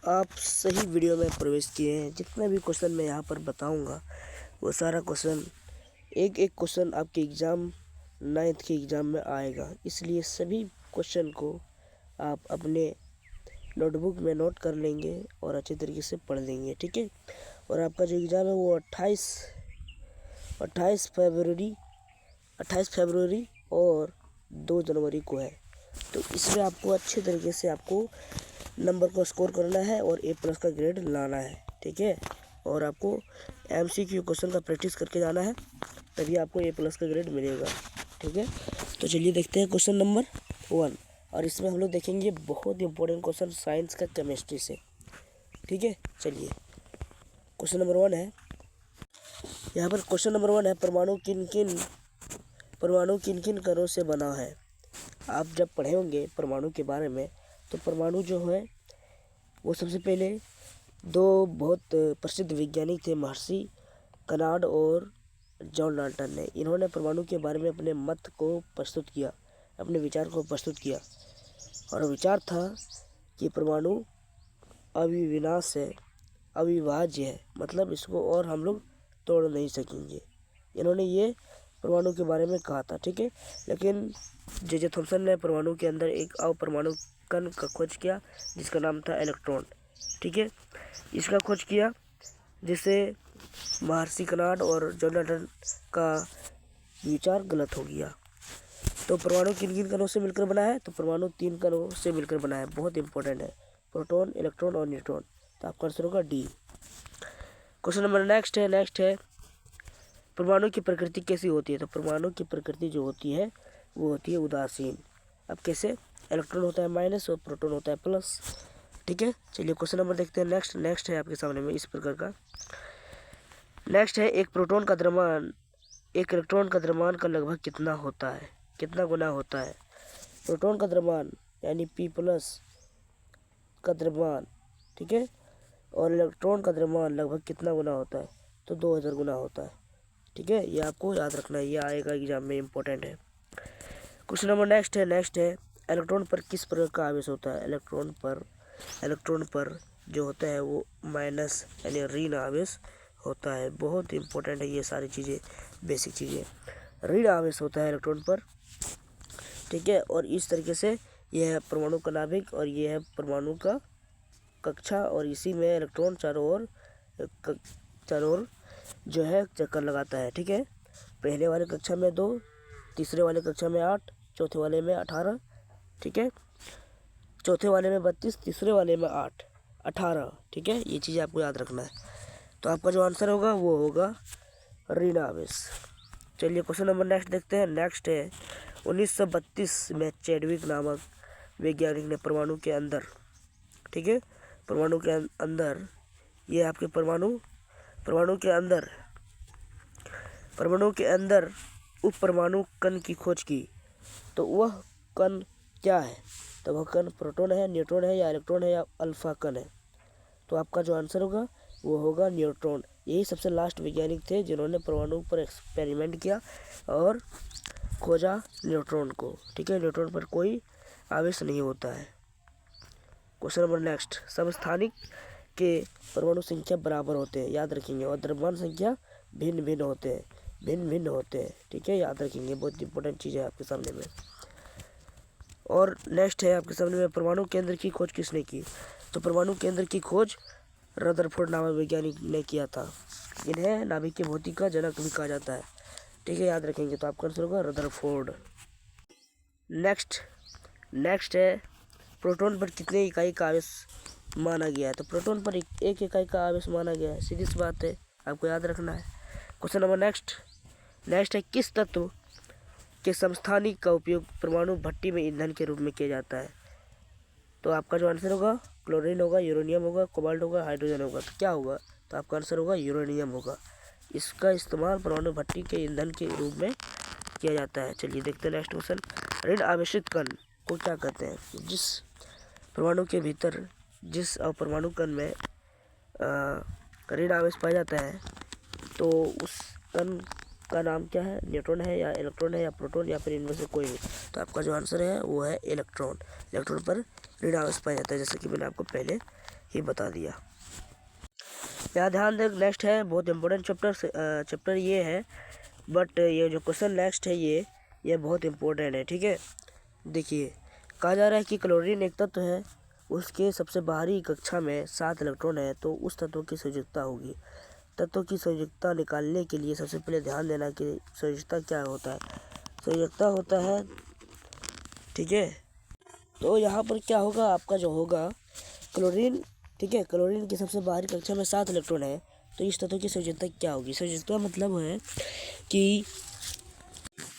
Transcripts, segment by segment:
आप सही वीडियो में प्रवेश किए हैं। जितना भी क्वेश्चन मैं यहाँ पर बताऊँगा वो सारा क्वेश्चन एक एक क्वेश्चन आपके एग्ज़ाम 9th के एग्ज़ाम में आएगा, इसलिए सभी क्वेश्चन को आप अपने नोटबुक में नोट कर लेंगे और अच्छे तरीके से पढ़ लेंगे, ठीक है। और आपका जो एग्ज़ाम है वो 28 फरवरी और 2 जनवरी को है। तो इसमें आपको अच्छे तरीके से आपको नंबर को स्कोर करना है और A+ का ग्रेड लाना है, ठीक है। और आपको MCQ क्वेश्चन का प्रैक्टिस करके जाना है, तभी आपको A+ का ग्रेड मिलेगा, ठीक है। तो चलिए देखते हैं क्वेश्चन नंबर 1। और इसमें हम लोग देखेंगे बहुत इंपॉर्टेंट क्वेश्चन साइंस का केमिस्ट्री से, ठीक है। चलिए क्वेश्चन नंबर 1 है, यहाँ पर क्वेश्चन नंबर 1 है, परमाणु किन किन कणों से बना है। आप जब पढ़े होंगे परमाणु के बारे में, तो परमाणु जो है वो सबसे पहले दो बहुत प्रसिद्ध वैज्ञानिक थे, महर्षि कनाड और जॉन डाल्टन ने। इन्होंने परमाणु के बारे में अपने मत को प्रस्तुत किया, अपने विचार को प्रस्तुत किया। और विचार था कि परमाणु अविनाश है, अविभाज्य है, मतलब इसको और हम लोग तोड़ नहीं सकेंगे। इन्होंने ये परमाणु के बारे में कहा था, ठीक है। लेकिन जे थॉमसन ने परमाणु के अंदर एक अपरमाणु कण का खोज किया जिसका नाम था इलेक्ट्रॉन, ठीक है। इसका खोज किया जिससे महर्षि कनाड और जॉन डाल्टन का विचार गलत हो गया। तो परमाणु किन किन कणों से मिलकर बना है, तो परमाणु 3 कणों से मिलकर बना है, बहुत इंपॉर्टेंट है, प्रोटॉन, इलेक्ट्रॉन और न्यूट्रॉन। तो आपका आंसर होगा डी। क्वेश्चन नंबर नेक्स्ट है, परमाणु की प्रकृति कैसी होती है। तो परमाणु की प्रकृति जो होती है वो होती है उदासीन। अब कैसे, इलेक्ट्रॉन होता है माइनस और प्रोटॉन होता है प्लस, ठीक है। चलिए क्वेश्चन नंबर देखते हैं। नेक्स्ट है आपके सामने में इस प्रकार का। नेक्स्ट है, एक इलेक्ट्रॉन का द्रव्यमान का लगभग कितना होता है, कितना गुना होता है। प्रोटॉन का द्रव्यमान यानी P+ का द्रव्यमान, ठीक है, और इलेक्ट्रॉन का द्रव्यमान लगभग कितना गुना होता है, तो 2000 गुना होता है, ठीक है। ये आपको याद रखना है, ये आएगा एग्जाम में, इम्पोर्टेंट है। क्वेश्चन नंबर नेक्स्ट है, इलेक्ट्रॉन पर किस प्रकार का आवेश होता है। इलेक्ट्रॉन पर जो होता है वो माइनस यानी ऋण आवेश होता है। बहुत इंपॉर्टेंट है ये सारी चीज़ें, बेसिक चीज़ें। ऋण आवेश होता है इलेक्ट्रॉन पर, ठीक है। और इस तरीके से यह है परमाणु का नाभिक और ये है परमाणु का कक्षा, और इसी में इलेक्ट्रॉन चारों ओर जो है चक्कर लगाता है, ठीक है। पहले वाले कक्षा में 2, तीसरे वाले कक्षा में 8, चौथे वाले में 18, ठीक है। चौथे वाले में 32, तीसरे वाले में 8, 18, ठीक है। ये चीज़ आपको याद रखना है। तो आपका जो आंसर होगा वो होगा ऋण आवेश। चलिए क्वेश्चन नंबर नेक्स्ट देखते हैं। नेक्स्ट है, 1932 में चैडविक नामक वैज्ञानिक ने परमाणु के अंदर, ठीक है, परमाणु के अंदर, ये आपके परमाणु के अंदर उप परमाणु कण की खोज की। तो वह कण क्या है, तो वह कण प्रोटॉन है, न्यूट्रॉन है या इलेक्ट्रॉन है या अल्फा कण है। तो आपका जो आंसर होगा वो होगा न्यूट्रॉन। यही सबसे लास्ट वैज्ञानिक थे जिन्होंने परमाणु पर एक्सपेरिमेंट किया और खोजा न्यूट्रॉन को, ठीक है। न्यूट्रॉन पर कोई आवेश नहीं होता है। क्वेश्चन नंबर नेक्स्ट, समस्थानिक के परमाणु संख्या बराबर होते हैं, याद रखेंगे, और द्रव्यमान संख्या भिन्न भिन्न होते हैं, ठीक है, याद रखेंगे, बहुत इंपॉर्टेंट चीज़ है आपके सामने में। और नेक्स्ट है आपके सामने में, परमाणु केंद्र की खोज किसने की। तो परमाणु केंद्र की खोज रदरफोर्ड नामक वैज्ञानिक ने किया था। इन्हें नाभिक की भौतिकी का जनक भी कहा जाता है, ठीक है, याद रखेंगे। तो आपका आंसर होगा रदरफोर्ड। नेक्स्ट है, प्रोटॉन पर कितने इकाई का आवेश माना गया है। तो प्रोटॉन पर एक इकाई का आवेश माना गया है, सीधी सी बात है, आपको याद रखना है। क्वेश्चन नंबर नेक्स्ट है, किस तत्व के समस्थानिक का उपयोग परमाणु भट्टी में ईंधन के रूप में किया जाता है। तो आपका जो आंसर होगा क्लोरीन होगा, यूरेनियम होगा, कोबाल्ट होगा, हाइड्रोजन होगा। तो क्या होगा, तो आपका आंसर होगा यूरेनियम होगा। इसका इस्तेमाल परमाणु भट्टी के ईंधन के रूप में किया जाता है। चलिए देखते हैं नेक्स्ट क्वेश्चन, ऋण आवेशित कण को क्या कहते हैं। जिस परमाणु के भीतर जिस अपरमाणु कण में ऋण आवेश पाया जाता है तो उस कण का नाम क्या है, न्यूट्रॉन है या इलेक्ट्रॉन है या प्रोटॉन या फिर इनमें से कोई नहीं। तो आपका जो आंसर है वो है इलेक्ट्रॉन। इलेक्ट्रॉन पर ऋण आवेश पाया जाता है, जैसे कि मैंने आपको पहले ही बता दिया। यहाँ ध्यान दें, नेक्स्ट है बहुत इम्पोर्टेंट चैप्टर ये है, बट ये जो क्वेश्चन नेक्स्ट है ये बहुत इम्पोर्टेंट है। ठीक है, देखिए कहा जा रहा है कि क्लोरीन एक तत्व है, उसके सबसे बाहरी कक्षा में 7 इलेक्ट्रॉन है, तो उस तत्व की संयोजकता होगी। तत्व की संयोजकता निकालने के लिए सबसे पहले ध्यान देना कि संयोजकता क्या होता है। संयोजकता होता है, ठीक है, तो यहाँ पर क्या होगा आपका जो होगा क्लोरीन, ठीक है, क्लोरीन की सबसे बाहरी कक्षा में 7 इलेक्ट्रॉन है, तो इस तत्व की संयोजकता क्या होगी। संयोजकता मतलब है कि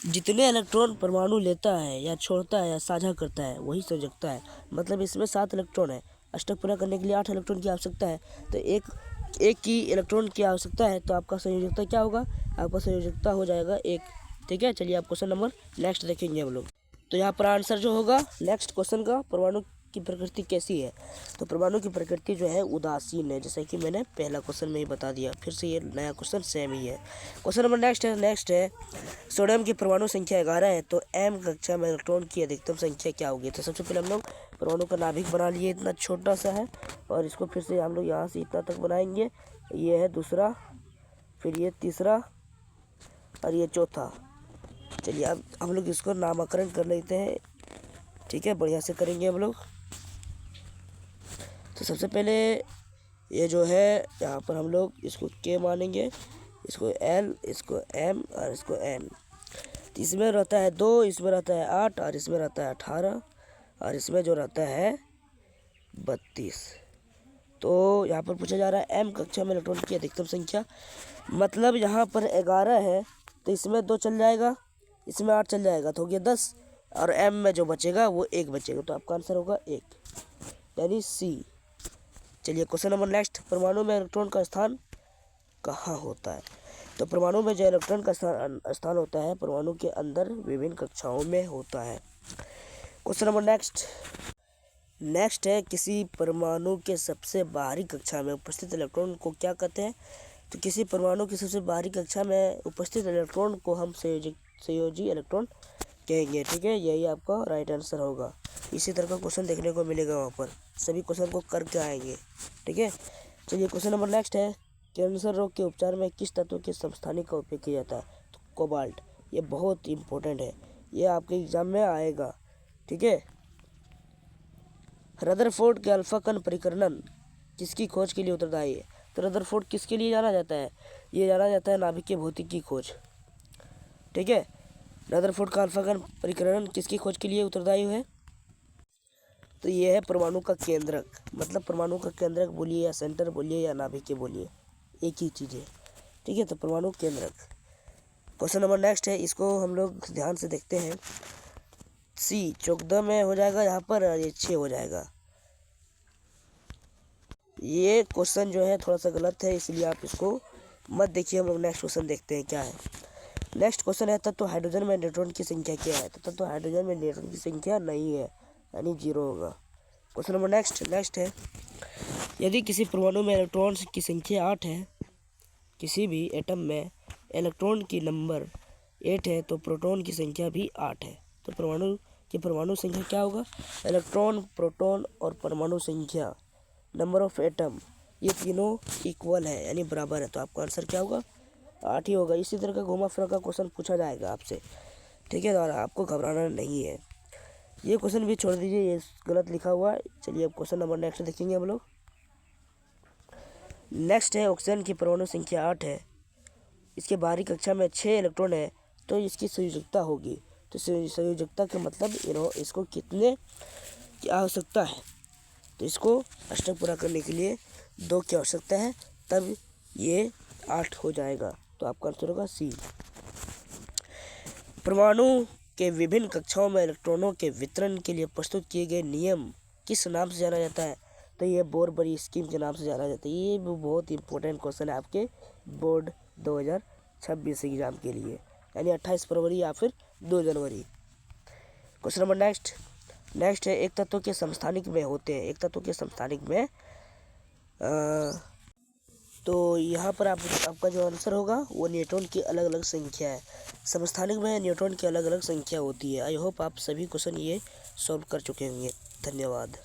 जितने इलेक्ट्रॉन परमाणु लेता है या छोड़ता है या साझा करता है वही संयोजकता है। मतलब इसमें 7 इलेक्ट्रॉन है, अष्टक पूरा करने के लिए 8 इलेक्ट्रॉन की आवश्यकता है, तो एक की इलेक्ट्रॉन की आवश्यकता है, तो आपका संयोजकता क्या होगा, आपका संयोजकता हो जाएगा 1। ठीक है, चलिए आप क्वेश्चन नंबर नेक्स्ट देखेंगे हम लोग। तो यहाँ पर आंसर जो होगा नेक्स्ट क्वेश्चन का, परमाणु की प्रकृति कैसी है, तो परमाणु की प्रकृति जो है उदासीन है, जैसे कि मैंने पहला क्वेश्चन में ही बता दिया। फिर से ये नया क्वेश्चन सेम ही है। क्वेश्चन नंबर नेक्स्ट है सोडियम की परमाणु संख्या 11 है, तो m कक्षा में इलेक्ट्रॉन की अधिकतम संख्या क्या होगी। तो सबसे पहले हम लोग परमाणु का नाभिक बना लिए, इतना छोटा सा है, और इसको फिर से हम लोग यहाँ से इतना तक बनाएंगे। ये है दूसरा, फिर ये तीसरा, और ये चौथा। चलिए अब हम लोग इसको नामकरण कर लेते हैं। ठीक है, बढ़िया से करेंगे हम लोग। तो सबसे पहले ये जो है यहाँ पर हम लोग इसको के मानेंगे, इसको L, इसको M और इसको N। तो इसमें रहता है 2, इसमें रहता है 8, और इसमें रहता है 18, और इसमें जो रहता है 32। तो यहाँ पर पूछा जा रहा है M कक्षा में इलेक्ट्रॉन की अधिकतम संख्या, मतलब यहाँ पर 11 है, तो इसमें 2 चल जाएगा, इसमें 8 चल जाएगा, तो हो गया 10, और M में जो बचेगा वो 1 बचेगा, तो आपका आंसर होगा 1, यानी C। चलिए क्वेश्चन नंबर नेक्स्ट, परमाणु में इलेक्ट्रॉन का स्थान कहाँ होता है। तो परमाणु में जो इलेक्ट्रॉन का स्थान होता है परमाणु के अंदर विभिन्न कक्षाओं में होता है। क्वेश्चन नंबर नेक्स्ट है किसी परमाणु के सबसे बाहरी कक्षा में उपस्थित इलेक्ट्रॉन को क्या कहते हैं। तो किसी परमाणु की सबसे बाहरी कक्षा में उपस्थित इलेक्ट्रॉन को हम संयोजी इलेक्ट्रॉन कहेंगे। ठीक है, यही आपका राइट आंसर होगा। इसी तरह का क्वेश्चन देखने को मिलेगा वहाँ पर, सभी क्वेश्चन को करके आएंगे। ठीक है, चलिए क्वेश्चन नंबर नेक्स्ट है कैंसर रोग के उपचार में किस तत्व के समस्थानिक का उपयोग किया जाता है। तो कोबाल्ट, ये बहुत इंपॉर्टेंट है, ये आपके एग्जाम में आएगा। ठीक है, रदरफोर्ड के अल्फा कण परिकरण किसकी खोज के लिए उत्तरदायी है। तो रदरफोर्ड किसके लिए जाना जाता है, ये जाना जाता है नाभिक के भौतिक की खोज। ठीक है, रदरफोर्ड का अल्फा कण परिकरण किसकी खोज के लिए उत्तरदायी है। तो ये है परमाणु का केंद्रक, मतलब परमाणु का केंद्रक बोलिए या सेंटर बोलिए या नाभिक के बोलिए, एक ही चीज़ है। ठीक है, तो परमाणु केंद्रक। क्वेश्चन नंबर नेक्स्ट है, इसको हम लोग ध्यान से देखते हैं। C 14 में हो जाएगा यहाँ पर, और ये 6 हो जाएगा। ये क्वेश्चन जो है थोड़ा सा गलत है, इसलिए आप इसको मत देखिए। हम लोग नेक्स्ट क्वेश्चन देखते हैं क्या है। नेक्स्ट क्वेश्चन है तत्व हाइड्रोजन में न्यूट्रॉन की संख्या क्या है। तो तत्व हाइड्रोजन में न्यूट्रॉन की संख्या नहीं है, यानी 0 होगा। क्वेश्चन नंबर नेक्स्ट है यदि किसी परमाणु में इलेक्ट्रॉन की संख्या 8 है, किसी भी एटम में इलेक्ट्रॉन की नंबर 8 है, तो प्रोटॉन की संख्या भी 8 है। तो परमाणु संख्या क्या होगा, इलेक्ट्रॉन, प्रोटॉन और परमाणु संख्या, नंबर ऑफ एटम, ये तीनों इक्वल है, यानी बराबर है। तो आपका आंसर क्या होगा, 8 ही होगा। इसी तरह का घुमा फिरा का क्वेश्चन पूछा जाएगा आपसे। ठीक है, और आपको घबराना नहीं है। ये क्वेश्चन भी छोड़ दीजिए, ये गलत लिखा हुआ है। चलिए अब क्वेश्चन नंबर नेक्स्ट देखेंगे हम लोग। नेक्स्ट है ऑक्सीजन की परमाणु संख्या 8 है, इसके बाहरी कक्षा में 6 इलेक्ट्रॉन है, तो इसकी संयोजकता होगी। तो संयोजकता का मतलब इसको कितने की आवश्यकता है, तो इसको अष्टक पूरा करने के लिए 2 की आवश्यकता है, तब ये 8 हो जाएगा। तो आपका आंसर होगा C। परमाणु के विभिन्न कक्षाओं में इलेक्ट्रॉनों के वितरण के लिए प्रस्तुत किए गए नियम किस नाम से जाना जाता है। तो ये बोर-बरी स्कीम के नाम से जाना जाता है। ये बहुत इंपॉर्टेंट क्वेश्चन है आपके बोर्ड 2026 एग्जाम के लिए, यानी 28 फरवरी या फिर 2 जनवरी। क्वेश्चन नंबर नेक्स्ट है एक तत्व के समस्थानिक में होते हैं। एक तत्व के समस्थानिक में तो यहाँ पर आपका जो आंसर होगा वो न्यूट्रॉन की अलग अलग संख्या है। समस्थानिक में न्यूट्रॉन की अलग अलग संख्या होती है। आई होप आप सभी क्वेश्चन ये सॉल्व कर चुके होंगे। धन्यवाद।